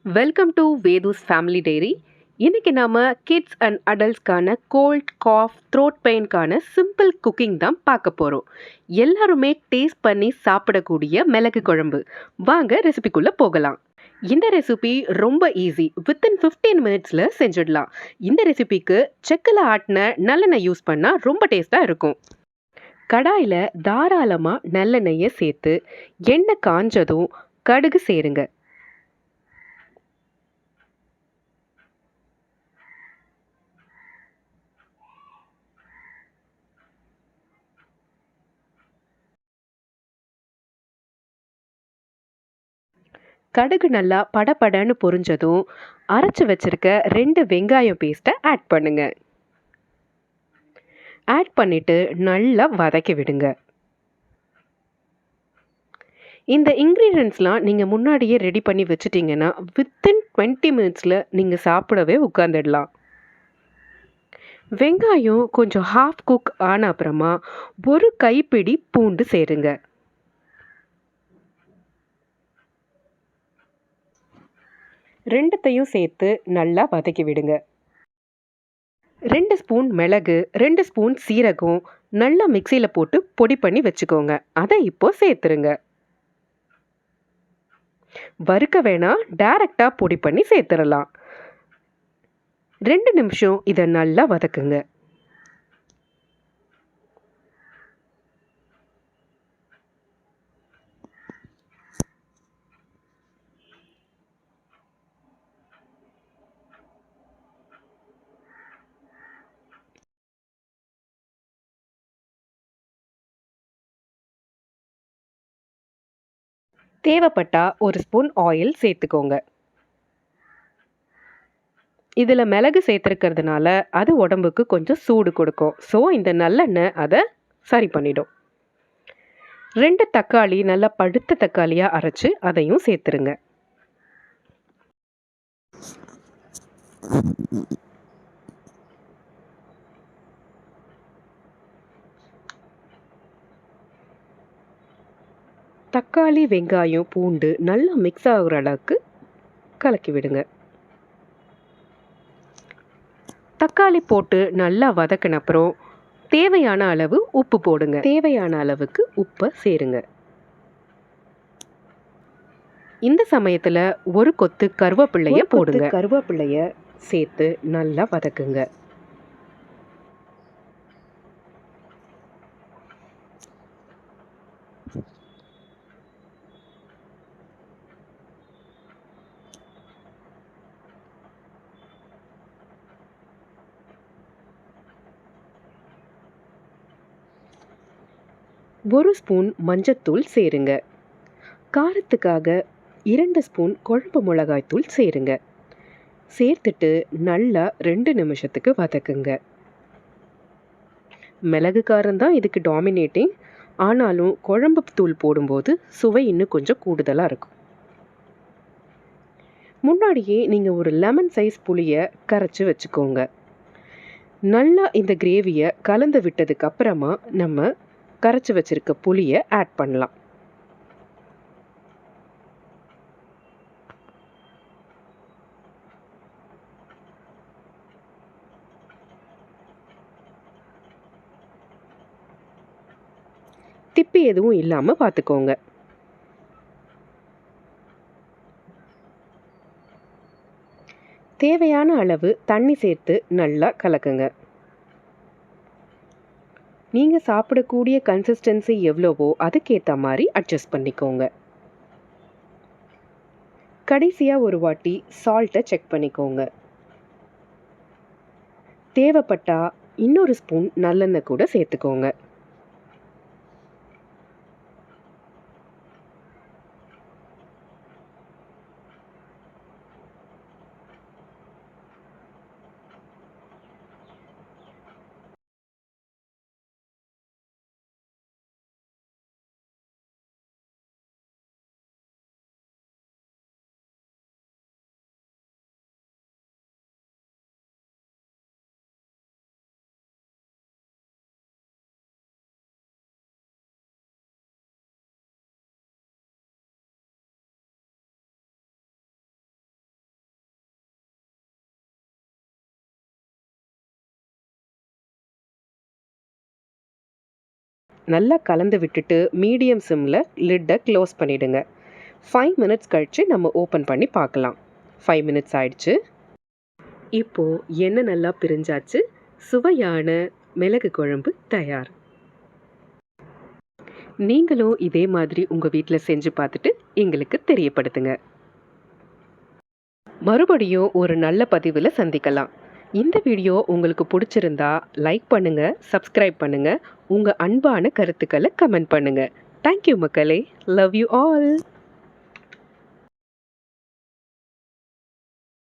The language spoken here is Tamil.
Welcome to Vedhu's family diary. இன்னைக்கு நாம கிட்ஸ் அண்ட் அடல்ட்ஸ்க்கான கோல்ட், காஃப், த்ரோட் பெயின்கான சிம்பிள் குக்கிங் தான் பார்க்க போறோம். எல்லாருமே டேஸ்ட் பண்ணி சாப்பிடக்கூடிய மிளகு குழம்பு. வாங்க ரெசிபிக்குள்ள போகலாம். இந்த ரெசிபி ரொம்ப ஈஸி. வித்தின் 15 மினிட்ஸ்ல செஞ்சிடலாம். இந்த ரெசிபிக்கு செக்கில் ஆட்டின நல்லெண்ணெய் யூஸ் பண்ணா ரொம்ப டேஸ்டா இருக்கும். கடாயில் தாராளமாக நல்லெண்ணெயை சேர்த்து எண்ணெய் காஞ்சதும் கடுகு சேருங்க. கடுகு நல்லா படபடன்னு பொரிஞ்சதும் அரைச்சி வச்சிருக்க 2 வெங்காயம் பேஸ்ட்டை ஆட் பண்ணுங்க. ஆட் பண்ணிட்டு நல்லா வதக்கி விடுங்க. இந்த இன்க்ரீடியன்ட்ஸ்லாம் நீங்கள் முன்னாடியே ரெடி பண்ணி வச்சுட்டிங்கன்னா வித்தின் 20 மினிட்ஸில் நீங்கள் சாப்பிடவே உட்காந்துடலாம். வெங்காயம் கொஞ்சம் ஹாஃப் குக் ஆன அப்புறமா ஒரு கைப்பிடி பூண்டு சேருங்க. ரெண்டுத்தையும் சேர்த்து நல்லா வதக்கி விடுங்க. 2 ஸ்பூன் மிளகு, 2 ஸ்பூன் சீரகம் நல்லா மிக்சியில் போட்டு பொடி பண்ணி வச்சுக்கோங்க. அதை இப்போ சேர்த்துருங்க. வறுக்க வேணாம், டைரக்டாக பொடி பண்ணி சேர்த்துடலாம். 2 நிமிஷம் இதை நல்லா வதக்குங்க. தேவைப்பட்டா ஒரு ஸ்பூன் ஆயில் சேர்த்துக்கோங்க. இதில் மிளகு சேர்த்துருக்கிறதுனால அது உடம்புக்கு கொஞ்சம் சூடு கொடுக்கும். ஸோ இந்த நல்லெண்ணெய் அதை சரி பண்ணிடும். 2 தக்காளி நல்லா பழுத்த தக்காளியாக அரைச்சி அதையும் சேர்த்துருங்க. தக்காளி, வெங்காயம், பூண்டு நல்லா மிக்ஸ் ஆகுற அளவுக்கு கலக்கி விடுங்க. தக்காளி போட்டு நல்லா வதக்கின அப்புறம் தேவையான அளவு உப்பு போடுங்க. தேவையான அளவுக்கு உப்பை சேருங்க. இந்த சமயத்தில் ஒரு கொத்து கருவேப்பிள்ளைய போடுங்க. கருவேப்பிள்ளைய சேர்த்து நல்லா வதக்குங்க. ஒரு ஸ்பூன் மஞ்சத்தூள் சேருங்க. காரத்துக்காக 2 ஸ்பூன் குழம்பு மிளகாய்த்தூள் சேருங்க. சேர்த்துட்டு நல்லா 2 நிமிஷத்துக்கு வதக்குங்க. மிளகு காரம் தான் இதுக்கு டாமினேட்டிங். ஆனாலும் குழம்பு தூள் போடும்போது சுவை இன்னும் கொஞ்சம் கூடுதலாக இருக்கும். முன்னாடியே நீங்கள் ஒரு லெமன் சைஸ் புளியை கரைச்சி வச்சுக்கோங்க. நல்லா இந்த கிரேவியை கலந்து விட்டதுக்கு அப்புறமா நம்ம கரைச்சி வச்சிருக்க புளியை ஆட் பண்ணலாம். திப்பி எதுவும் இல்லாமல் பார்த்துக்கோங்க. தேவையான அளவு தண்ணி சேர்த்து நல்லா கலக்குங்க. நீங்கள் சாப்பிடக்கூடிய கன்சிஸ்டன்சி எவ்வளவோ அதுக்கேற்ற மாதிரி அட்ஜஸ்ட் பண்ணிக்கோங்க. கடைசியாக ஒரு வாட்டி சால்ட்டை செக் பண்ணிக்கோங்க. தேவைப்பட்டா இன்னொரு ஸ்பூன் நல்லெண்ணெய் கூட சேர்த்துக்கோங்க. நல்லா கலந்து விட்டுட்டு மீடியம் சிம்மில் லிட்டை க்ளோஸ் பண்ணிவிடுங்க. 5 மினிட்ஸ் கழித்து நம்ம ஓப்பன் பண்ணி பார்க்கலாம். 5 மினிட்ஸ் ஆயிடுச்சு. இப்போது எண்ணெய் நல்லா பிரிஞ்சாச்சு. சுவையான மிளகு குழம்பு தயார். நீங்களும் இதே மாதிரி உங்கள் வீட்டில் செஞ்சு பார்த்துட்டு எங்களுக்கு தெரியப்படுத்துங்க. மறுபடியும் ஒரு நல்ல பதிவில் சந்திக்கலாம். இந்த வீடியோ உங்களுக்கு பிடிச்சிருந்தா லைக் பண்ணுங்கள், சப்ஸ்கிரைப் பண்ணுங்கள், உங்கள் அன்பான கருத்துக்களை கமெண்ட் பண்ணுங்கள். தேங்க்யூ மக்களே. Love you all.